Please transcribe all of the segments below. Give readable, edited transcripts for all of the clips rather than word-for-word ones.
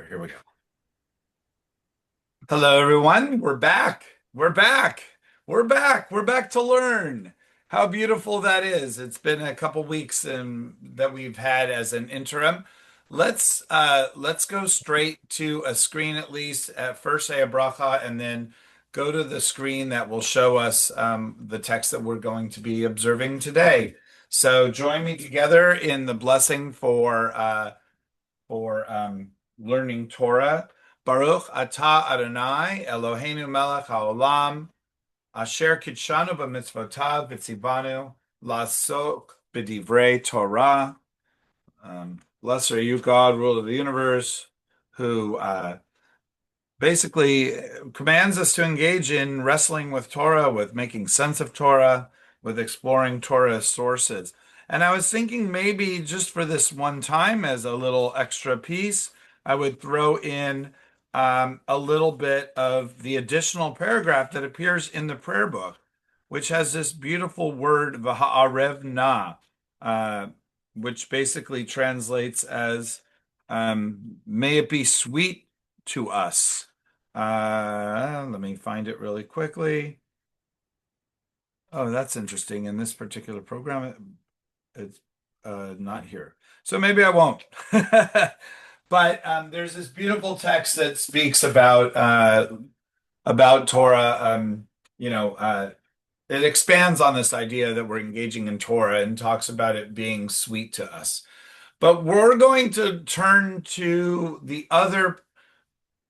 Here we go. Hello, everyone. We're back. We're back. We're back. We're back to learn. How beautiful that is. It's been a couple weeks that we've had as an interim. Let's go straight to a screen at least. At first say a bracha and then go to the screen that will show us the text that we're going to be observing today. So join me together in the blessing for learning Torah. Baruch atah Adonai Eloheinu melech haolam asher kitshanu b'mitzvotav v'tzivanu la'asok b'divrei Torah. Blessed are you, God, ruler of the universe, who basically commands us to engage in wrestling with Torah, with making sense of Torah, with exploring Torah sources. And I was thinking maybe just for this one time, as a little extra piece, I would throw in a little bit of the additional paragraph that appears in the prayer book, which has this beautiful word, v'ha'arev na, which basically translates as, may it be sweet to us. Let me find it really quickly. Oh, that's interesting. In this particular program, it's not here. So maybe I won't. But there's this beautiful text that speaks about Torah. It expands on this idea that we're engaging in Torah and talks about it being sweet to us. But we're going to turn to the other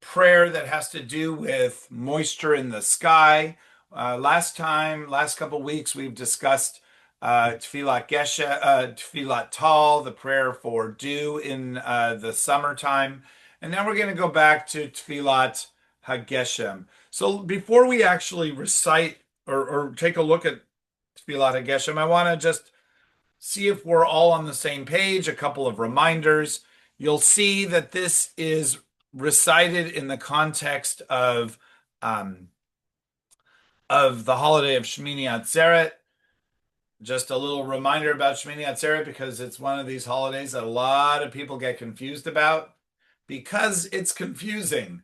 prayer that has to do with moisture in the sky. Last couple weeks, we've discussed T'fillat Geshem, T'fillat Tal, the prayer for dew in the summertime. And now we're going to go back to T'fillat HaGeshem. So before we actually recite or take a look at T'fillat HaGeshem, I want to just see if we're all on the same page. A couple of reminders. You'll see that this is recited in the context of the holiday of Shmini Atzeret. Just a little reminder about Shmini Atzeret because it's one of these holidays that a lot of people get confused about because it's confusing.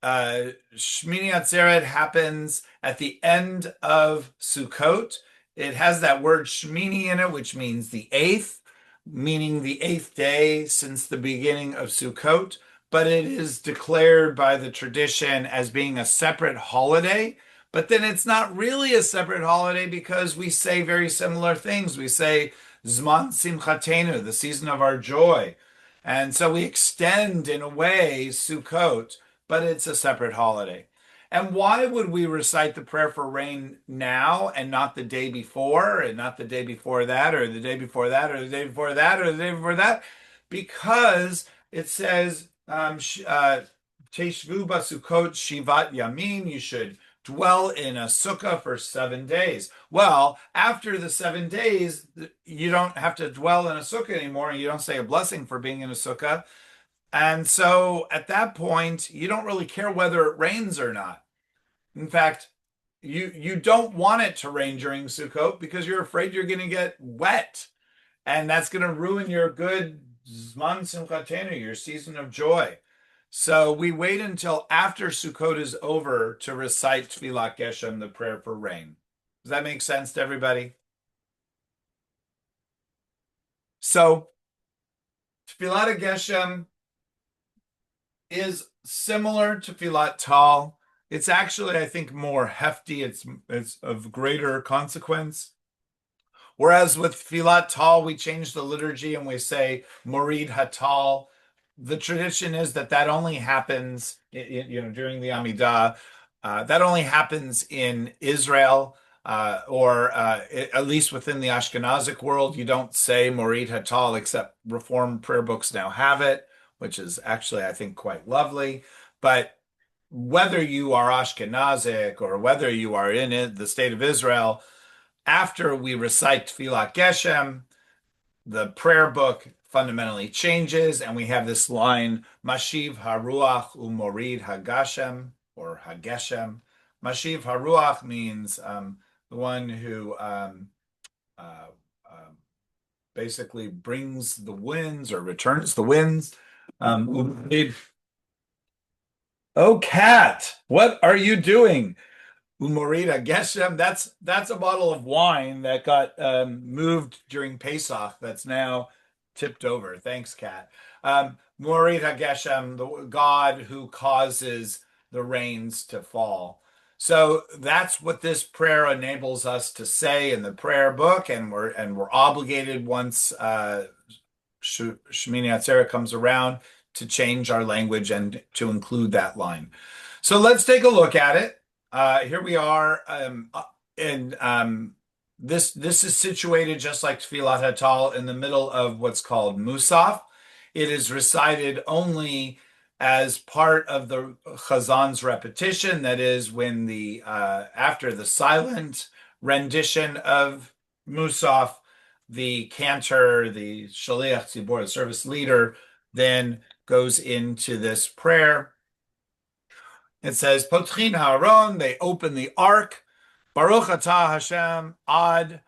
Shmini Atzeret happens at the end of Sukkot. It has that word Shmini in it, which means the eighth, meaning the eighth day since the beginning of Sukkot. But it is declared by the tradition as being a separate holiday. But then it's not really a separate holiday because we say very similar things. We say Zman Simchatenu, the season of our joy. And so we extend, in a way, Sukkot, but it's a separate holiday. And why would we recite the prayer for rain now and not the day before, and not the day before that, or the day before that, or the day before that, or the day before that? Because it says, Teshvu basukot shivat yamin, you should dwell in a sukkah for 7 days. Well, after the 7 days, you don't have to dwell in a sukkah anymore, and you don't say a blessing for being in a sukkah. And so at that point, you don't really care whether it rains or not. In fact, you don't want it to rain during Sukkot because you're afraid you're going to get wet, and that's going to ruin your good Zman Simchatenu, your season of joy. So we wait until after Sukkot is over to recite T'fillat Geshem, the prayer for rain. Does that make sense to everybody? So T'fillat Geshem is similar to T'fillat Tal. It's actually, I think, more hefty. It's of greater consequence. Whereas with T'fillat Tal, we change the liturgy and we say Morid Hatal. The tradition is that only happens, during the Amidah. That only happens in Israel, or at least within the Ashkenazic world. You don't say Morid Hatal, except Reformed prayer books now have it, which is actually, I think, quite lovely. But whether you are Ashkenazic or whether you are in the state of Israel, after we recite T'fillat Geshem, the prayer book fundamentally changes, and we have this line, Mashiv Haruach Umorid Hagashem, or Hageshem. Mashiv Haruach means the one who basically brings the winds or returns the winds. Umorid Oh, Kat, what are you doing? Umorita Geshem. That's a bottle of wine that got moved during Pesach. That's now tipped over. Thanks, Kat. Umorita Geshem, the God who causes the rains to fall. So that's what this prayer enables us to say in the prayer book, and we're obligated once Shemini Atzeret comes around to change our language and to include that line. So let's take a look at it. Here we are, and this is situated just like Tfilat Hatal in the middle of what's called Musaf. It is recited only as part of the Chazan's repetition. That is when the after the silent rendition of Musaf, the cantor, the Shaliach Tzibor, the service leader, then goes into this prayer. It says, Potchin Haaron, they open the ark. Baruch atah Hashem ad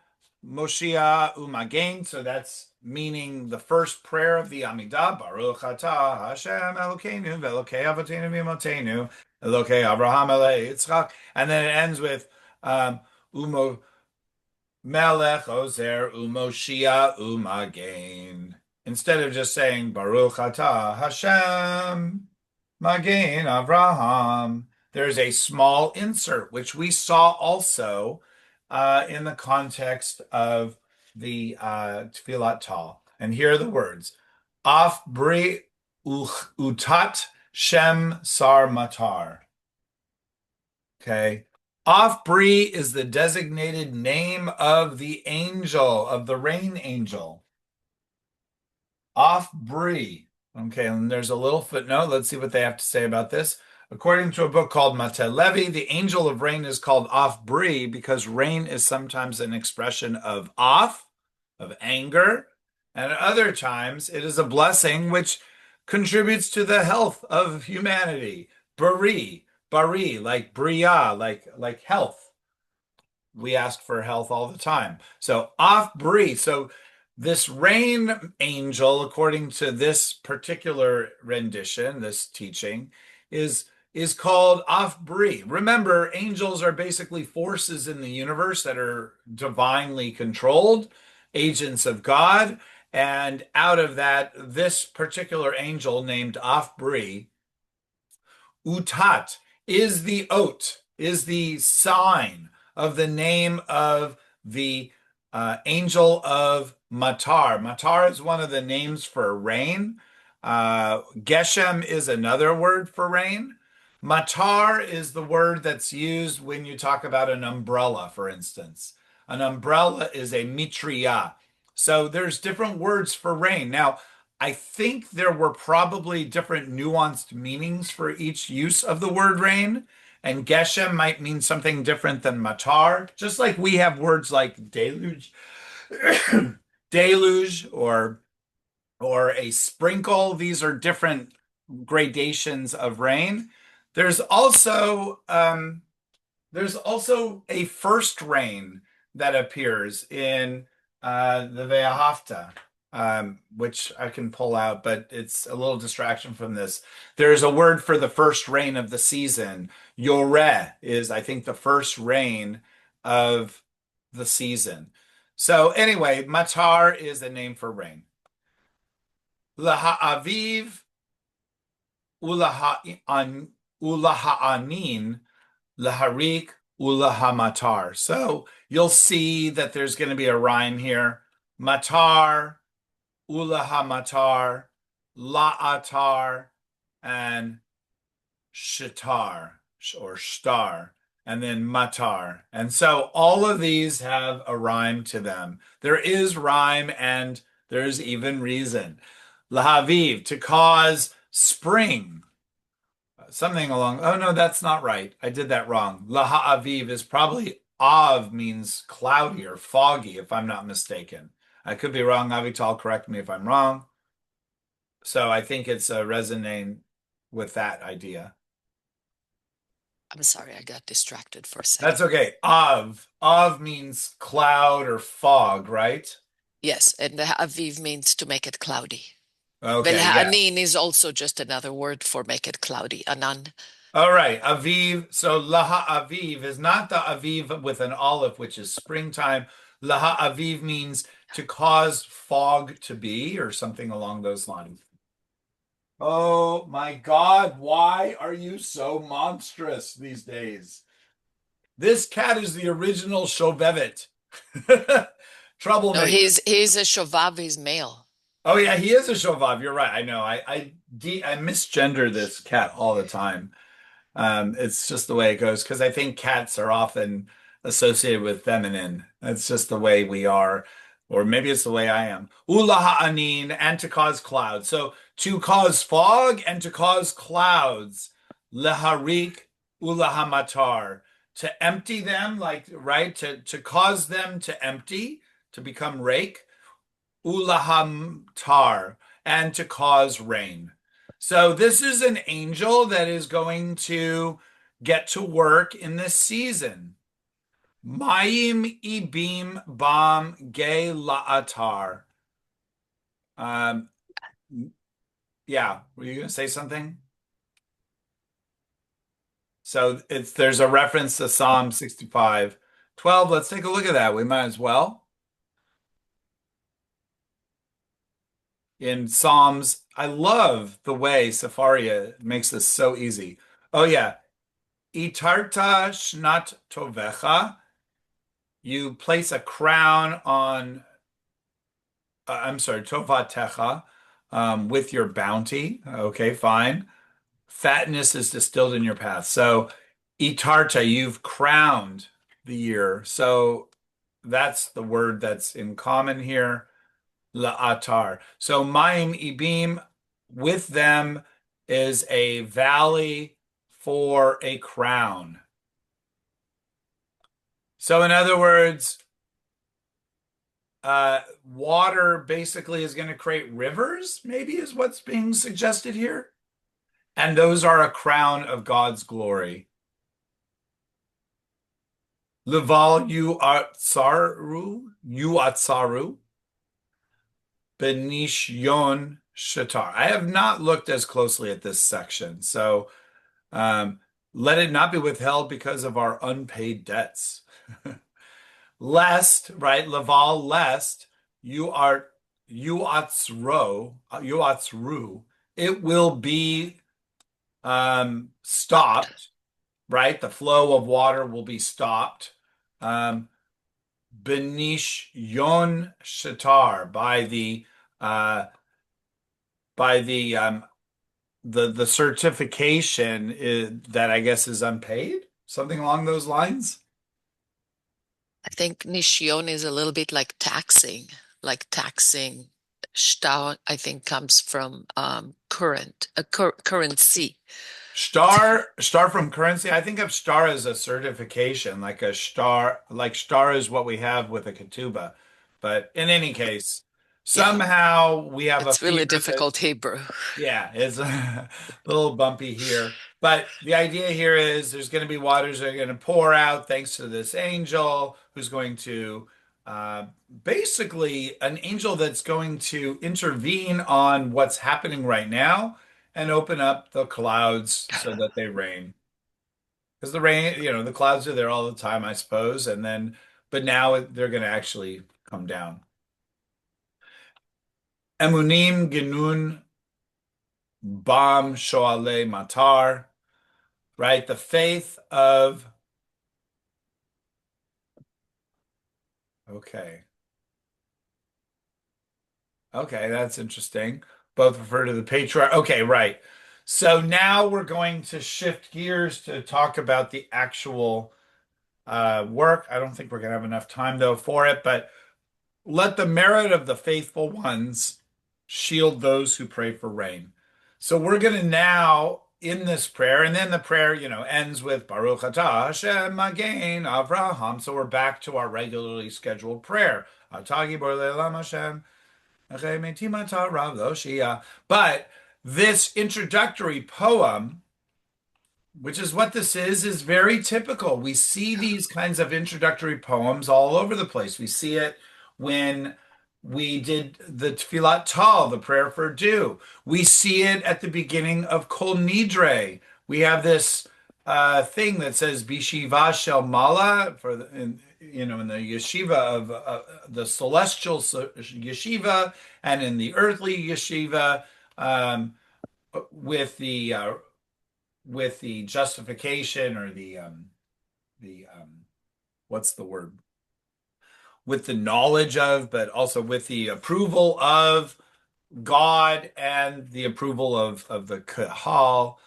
Moshia umageng. So that's meaning the first prayer of the Amidah. Baruch atah Hashem Elokeinu ve'Elokei Avotenu v'Imotenu Elokei Abraham Elokei Yitzchak. And then it ends with Umo Melech Ozer Umoshia umageng. Instead of just saying Baruch atah Hashem Magin Avraham. There's a small insert, which we saw also in the context of the Tfilat Tal. And here are the words. Af bri utat shem sar matar. Okay. Af bri is the designated name of the angel, of the rain angel. Af bri. Okay, and there's a little footnote. Let's see what they have to say about this. According to a book called Mate Levi, the angel of rain is called Af Bri because rain is sometimes an expression of Af, of anger, and at other times it is a blessing which contributes to the health of humanity. Bari, like Bria, like health. We ask for health all the time. So Af Bri. So this rain angel, according to this particular rendition, this teaching, is called Af Bri. Remember, angels are basically forces in the universe that are divinely controlled, agents of God, and out of that, this particular angel named Af Bri, Utat, is the oat, is the sign of the name of the angel of Matar. Matar is one of the names for rain. Geshem is another word for rain. Matar is the word that's used when you talk about an umbrella, for instance. An umbrella is a mitriya. So there's different words for rain. Now, I think there were probably different nuanced meanings for each use of the word rain. And Geshem might mean something different than matar, just like we have words like deluge, deluge or a sprinkle. These are different gradations of rain. There's also a first rain that appears in the Ve'ahavta, which I can pull out, but it's a little distraction from this. There's a word for the first rain of the season. Yoreh is, I think, the first rain of the season. So anyway, matar is a name for rain. Laha'aviv ulaha'anin laharik ulahamatar. So you'll see that there's going to be a rhyme here. Matar, ulahamatar, la'atar, and shitar or shtar, and then matar. And so all of these have a rhyme to them. There is rhyme and there's even reason. Lahaviv, to cause spring. Something along, oh no, that's not right. I did that wrong. Laha'aviv is probably av means cloudy or foggy, if I'm not mistaken. I could be wrong. Avital, correct me if I'm wrong. So I think it's resonating with that idea. I'm sorry, I got distracted for a second. That's okay. Av means cloud or fog, right? Yes, and the Aviv means to make it cloudy. Okay, yeah. Velha'anin is also just another word for make it cloudy. Anan. All right, Aviv. So Laha Aviv is not the Aviv with an olive, which is springtime. Laha Aviv means to cause fog to be, or something along those lines. Oh my God, why are you so monstrous these days? This cat is the original Shovevet. No, Troublemaker. he's a shovav, he's male. Oh yeah, he is a Shovav. You're right. I know. I misgender this cat all the time. It's just the way it goes because I think cats are often associated with feminine. That's just the way we are, or maybe it's the way I am. Ulaha anin, and to cause clouds. So to cause fog and to cause clouds. Leharik ulaha matar. To empty them, like right, to cause them to empty, to become rake. Ulaha tar, and to cause rain. So this is an angel that is going to get to work in this season. Mayim ibim bam ge la'atar. Um, yeah, were you going to say something? So there's a reference to Psalm 65:12. Let's take a look at that. We might as well. In Psalms, I love the way Safaria makes this so easy. Oh yeah, Itarta shnat tovecha. You place a crown on, I'm sorry, tovatecha, with your bounty. Okay, fine. Fatness is distilled in your path. So, itarta, you've crowned the year. So that's the word that's in common here. La'atar. So Mayim Ibim, with them is a valley for a crown. So in other words, water basically is going to create rivers, maybe is what's being suggested here. And those are a crown of God's glory. Leval you atsaru. Benishyon Shatar. I have not looked as closely at this section, so let it not be withheld because of our unpaid debts. Lest, right, Laval, lest you atzru, it will be stopped, right? The flow of water will be stopped. Benish Yon Shatar uh by the certification that I guess is unpaid, something along those lines. I think nishion is a little bit like taxing, like taxing. Stau, I think, comes from currency. Star from currency. I think of star as a certification, like a star, like star is what we have with a ketubah. But in any case, Yeah, somehow we have a it's really fear that difficult Hebrew. yeah, it's a little bumpy here. But the idea here is there's going to be waters that are going to pour out thanks to this angel who's going to uh, basically an angel that's going to intervene on what's happening right now and open up the clouds so that they rain. Because the rain, the clouds are there all the time, I suppose. And then, but now they're going to actually come down. Emunim genun Bam Shoale Matar, right? The faith of, okay. Okay, that's interesting. Both refer to the patriarch. Okay, right. So now we're going to shift gears to talk about the actual work. I don't think we're going to have enough time though for it, but let the merit of the faithful ones shield those who pray for rain. So we're going to now, in this prayer, and then the prayer, ends with Baruch atah Hashem Magin Avraham. So we're back to our regularly scheduled prayer. Atah Gibor Le'olam Hashem, Echei Metim Atah Rav Lo Shia. But this introductory poem, which is what this is very typical. We see these kinds of introductory poems all over the place. We see it when We did the T'fillat Tal, the prayer for dew. We see it at the beginning of Kol Nidre. We have this thing that says Bishiva Shel Mala for in the yeshiva of the celestial yeshiva and in the earthly yeshiva um, with the justification or the what's the word, with the knowledge of, but also with the approval of God and the approval of the Kahal,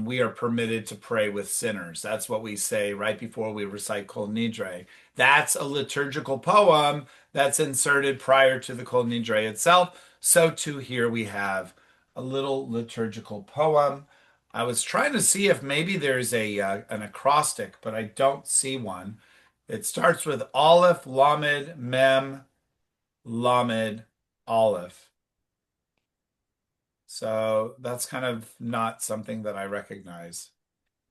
we are permitted to pray with sinners. That's what we say right before we recite Kol Nidre. That's a liturgical poem that's inserted prior to the Kol Nidre itself. So too here we have a little liturgical poem. I was trying to see if maybe there's an acrostic, but I don't see one. It starts with Aleph, Lamed, Mem, Lamed, Aleph. So that's kind of not something that I recognize.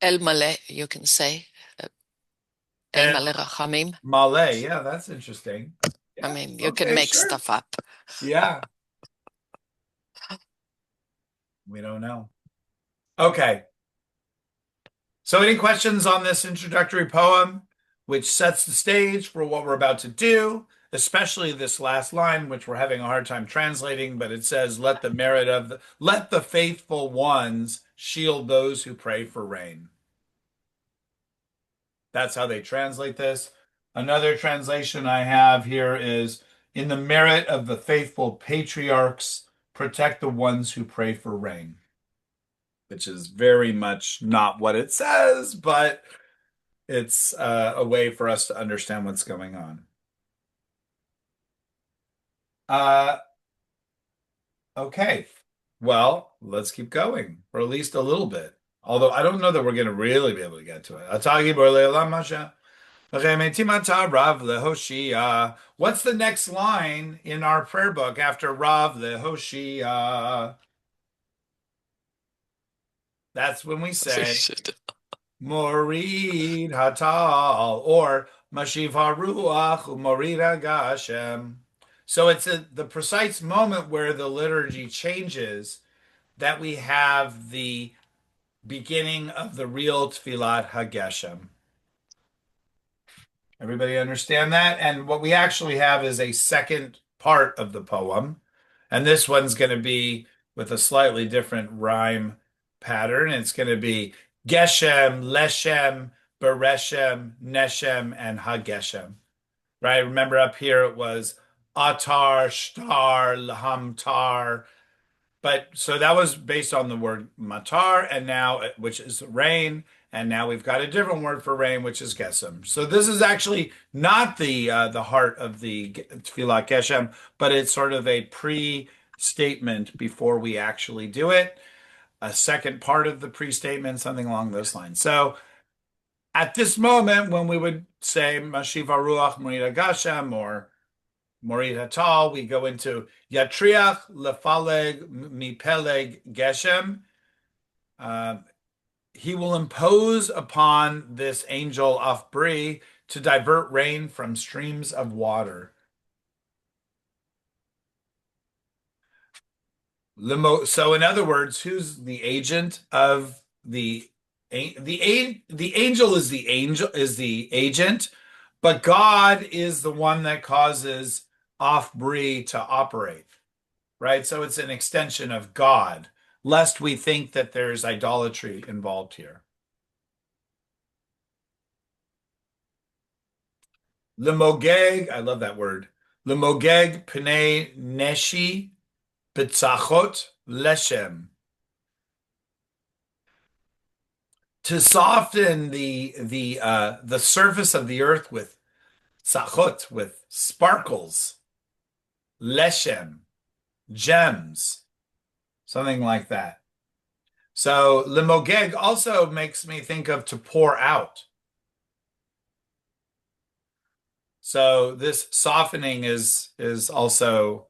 El Maleh, you can say. El And Maleh Rachamim. Malay, yeah, that's interesting. I Yeah, mean, you can okay, make sure. stuff up. Yeah, we don't know. Okay. So any questions on this introductory poem, which sets the stage for what we're about to do, especially this last line, which we're having a hard time translating, but it says, let the faithful ones shield those who pray for rain. That's how they translate this. Another translation I have here is, in the merit of the faithful patriarchs, protect the ones who pray for rain, which is very much not what it says, but it's a way for us to understand what's going on. Uh, okay. Well, let's keep going for at least a little bit. Although I don't know that we're going to really be able to get to it. What's the next line in our prayer book after Rav lehoshia? That's when we say Morid Hatal or Mashiv HaRuach Umorid HaGeshem. So it's the precise moment where the liturgy changes that we have the beginning of the real T'fillat HaGeshem. Everybody understand that? And what we actually have is a second part of the poem. And this one's going to be with a slightly different rhyme pattern. It's going to be Geshem, Leshem, Bereshem, Neshem, and HaGeshem. Right? Remember up here it was Atar, Shtar, Lahamtar. But so that was based on the word matar, and now which is rain, and now we've got a different word for rain, which is gesem. So this is actually not the heart of the T'fillat Geshem, but it's sort of a pre-statement before we actually do it. A second part of the pre-statement, something along those lines. So at this moment, when we would say Mashiv Ruach Morid Geshem or Morid Hatal, we go into Yatriach lefaleg mipeleg Geshem. He will impose upon this angel Afbri to divert rain from streams of water. So in other words, who's the agent of the angel is the agent, but God is the one that causes Afbri to operate, right? So it's an extension of God, lest we think that there's idolatry involved here. Lemogeg, I love that word. Lemogeg pnei neshi b'tzachot leshem. To soften the surface of the earth with tzachot, with sparkles, leshem, gems, something like that. So lemogeg also makes me think of to pour out. So this softening is also,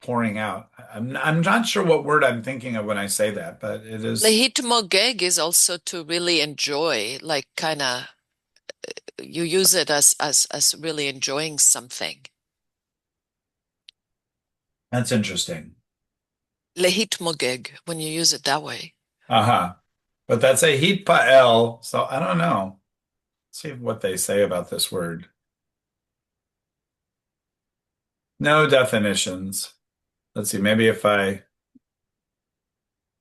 pouring out. I'm not sure what word I'm thinking of when I say that, but it is. Lehit mogeg is also to really enjoy, like kind of you use it as really enjoying something. That's interesting. Lehitmogeg, when you use it that way. Uh-huh. But that's a heat pa'el, so I don't know. Let's see what they say about this word. No definitions. Let's see, maybe if I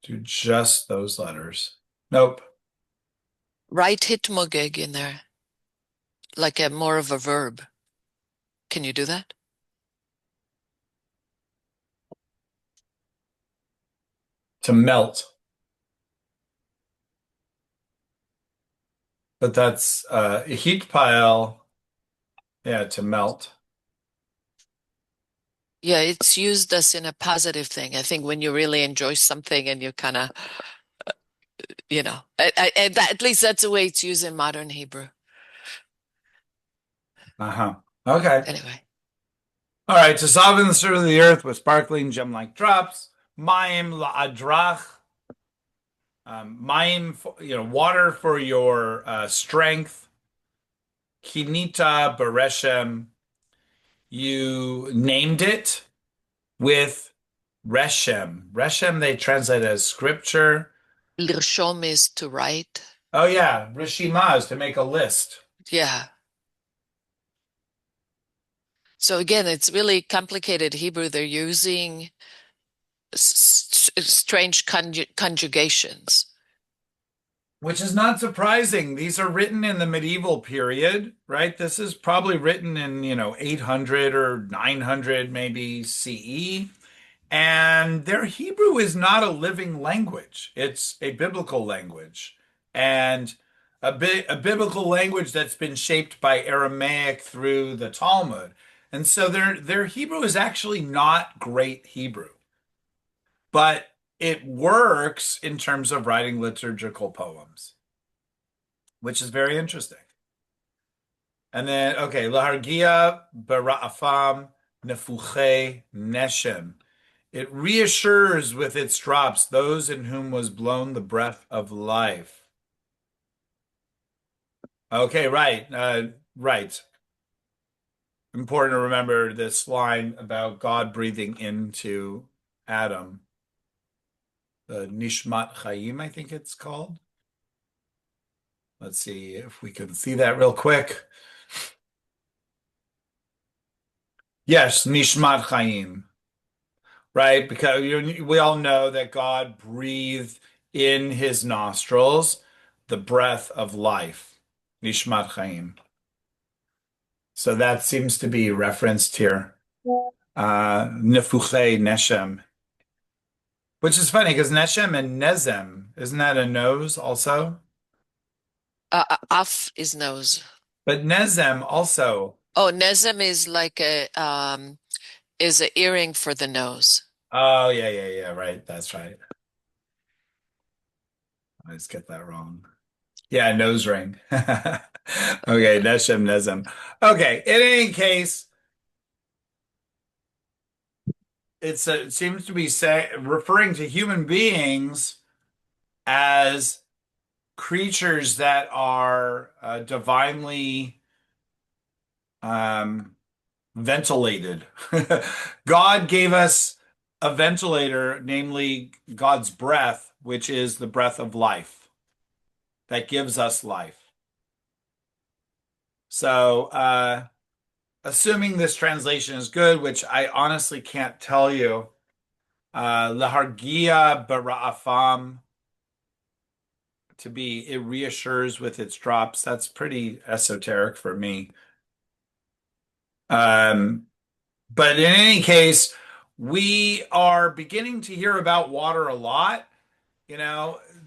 do just those letters. Nope. Write hitmogeg in there, like a more of a verb. Can you do that? To melt. But that's heat pile, yeah, to melt. Yeah, it's used as in a positive thing. I think when you really enjoy something and you kind of, at least that's the way it's used in modern Hebrew. Uh-huh. Okay. Anyway, All right. To soften the surface of the earth with sparkling gem-like drops, mayim la'adrach, mayim, water for your strength. Kinita bereshem, you named it with reshem. Reshem they translate as scripture. lirshom is to write. Oh yeah, rishima is to make a list. Yeah. So again, it's really complicated Hebrew. They're using strange conjugations. Which is not surprising. These are written in the medieval period, right? This is probably written in, 800 or 900 maybe CE. And their Hebrew is not a living language. It's a biblical language. And a biblical language that's been shaped by Aramaic through the Talmud. And so their Hebrew is actually not great Hebrew. But it works in terms of writing liturgical poems, which is very interesting. And then, okay, Lahargia bara'afam nefuche neshem. It reassures with its drops those in whom was blown the breath of life. Okay, right, right. Important to remember this line about God breathing into Adam. The Nishmat Chaim, I think it's called. Let's see if we can see that real quick. Yes, Nishmat Chaim, right? Because we all know that God breathed in his nostrils the breath of life, Nishmat Chaim. So that seems to be referenced here. Nefuche Neshem, which is funny because Neshem and Nezem, isn't that a nose also? Af is nose. But Nezem also. Oh, nezem is like is an earring for the nose. Oh, yeah, yeah, yeah, right. That's right. I just get that wrong. Yeah, nose ring. Okay, Neshem Nezem. Okay, in any case, it seems to be referring to human beings as creatures that are divinely ventilated. God gave us a ventilator, namely God's breath, which is the breath of life that gives us life. So, assuming this translation is good, which I honestly can't tell you, Lahargia bara'afam, to be, it reassures with its drops. That's pretty esoteric for me. Um, but in any case, we are beginning to hear about water a lot.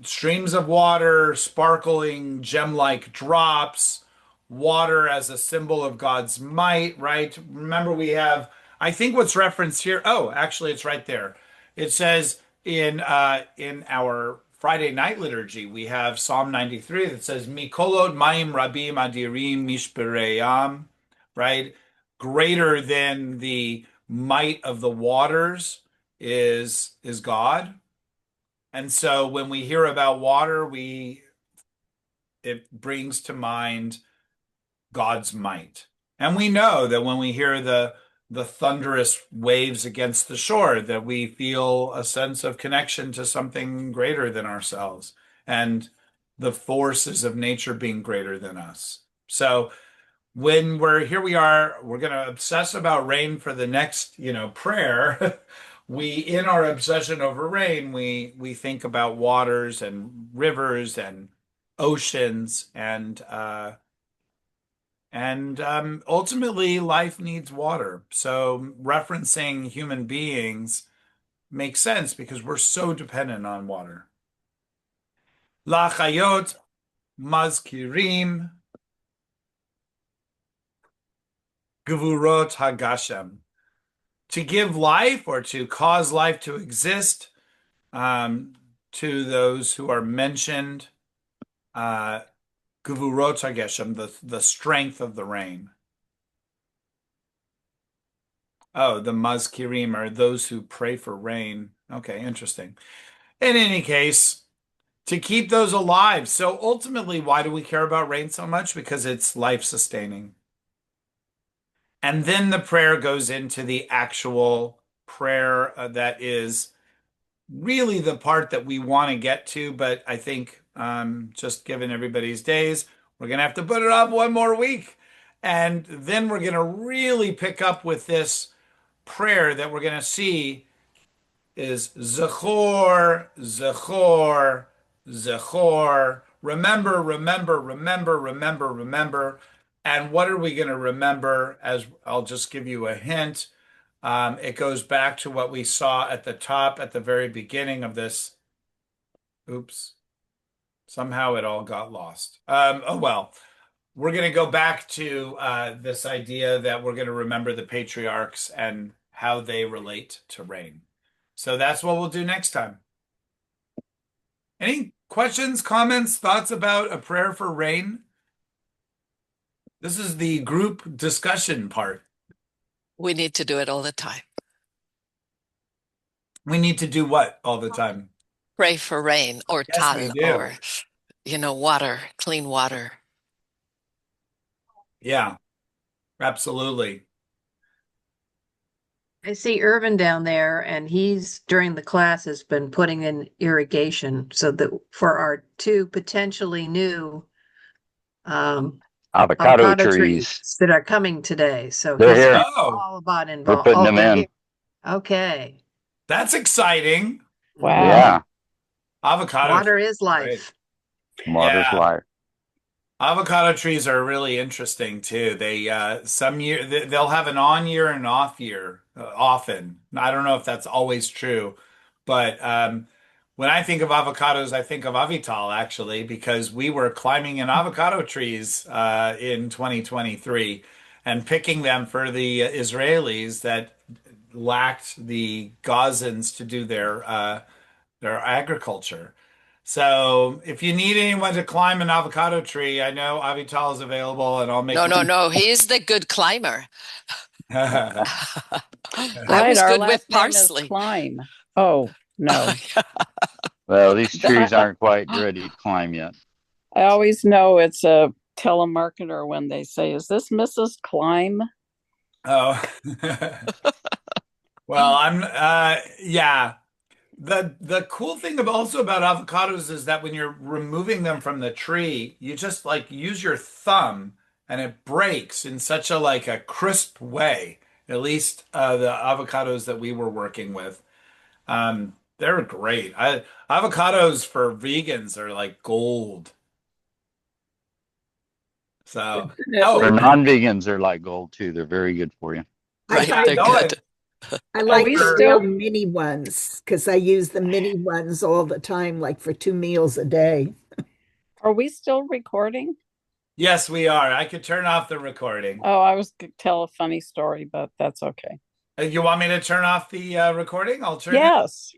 Streams of water, sparkling gem-like drops, water as a symbol of God's might, right? Remember, I think what's referenced here. Oh, actually, it's right there. It says in our Friday night liturgy, we have Psalm 93 that says, Mikolot mayim rabim adirim mishpereyam, right? Greater than the might of the waters is God. And so when we hear about water, it brings to mind God's might. And we know that when we hear the thunderous waves against the shore, that we feel a sense of connection to something greater than ourselves and the forces of nature being greater than us. So when we're going to obsess about rain for the next, prayer. In our obsession over rain, we think about waters and rivers and oceans and ultimately life needs water. So referencing human beings makes sense because we're so dependent on water. Lachayot mazkirim gevurot HaGeshem. To give life or to cause life to exist, to those who are mentioned, gevurot HaGeshem, the strength of the rain. Oh, the mazkirim are those who pray for rain. Okay, interesting. In any case, to keep those alive. So ultimately, why do we care about rain so much? Because it's life-sustaining. And then the prayer goes into the actual prayer that is really the part that we want to get to. But I think just given everybody's days, we're going to have to put it off one more week. And then we're going to really pick up with this prayer that we're going to see is Zechor, Zechor, Zechor. Remember, remember, remember, remember, remember. And what are we going to remember? As I'll just give you a hint. It goes back to what we saw at the top, at the very beginning of this. Oops. Somehow it all got lost. Oh, well. We're going to go back to this idea that we're going to remember the patriarchs and how they relate to rain. So that's what we'll do next time. Any questions, comments, thoughts about a prayer for rain? This is the group discussion part. We need to do it all the time. We need to do what all the time? Pray for rain or Yes, we tal do. or, water, clean water. Yeah, absolutely. I see Irvin down there, and he's during the class has been putting in irrigation so that for our two potentially new avocado trees that are coming today. So They're he's here. all about We're involved. putting them they're in. here. Okay. That's exciting. Wow. Yeah. Avocado. Water is Great. life. Water's Yeah. life. Avocado trees are really interesting too. They some year they'll have an on year and off year often. I don't know if that's always true, but when I think of avocados, I think of Avital actually because we were climbing in avocado trees in 2023 and picking them for the Israelis that lacked the Gazans to do their agriculture. So if you need anyone to climb an avocado tree, I know Avital is available and I'll make No. He's the good climber. I Right, was our good last with name is parsley. Climb. Oh, no. Well, these trees aren't quite ready to climb yet. I always know it's a telemarketer when they say, "Is this Mrs. Climb?" Oh. Well, yeah. The cool thing also about avocados is that when you're removing them from the tree, you just like use your thumb and it breaks in such a crisp way. At least the avocados that we were working with. They're great. Avocados for vegans are like gold. So, For oh, non-vegans, they're like gold too. They're very good for you. Right, I they're know good. I like we the still- real mini ones because I use the mini ones all the time, like for 2 meals a day. Are we still recording? yes, we are. I could turn off the recording. Oh, I was going to tell a funny story, but that's okay. You want me to turn off the recording? I'll turn it. Yes.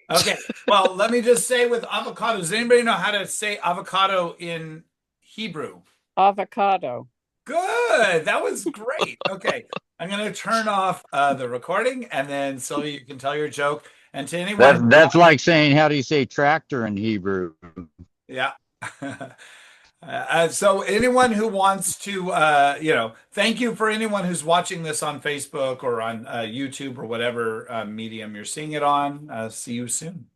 Okay. Well, let me just say with avocados, does anybody know how to say avocado in Hebrew? Avocado. Good. That was great. Okay. I'm going to turn off the recording and then Sylvia, you can tell your joke. And to anyone, That's like saying, how do you say tractor in Hebrew? yeah. So anyone who wants to, thank you for anyone who's watching this on Facebook or on YouTube or whatever medium you're seeing it on. See you soon.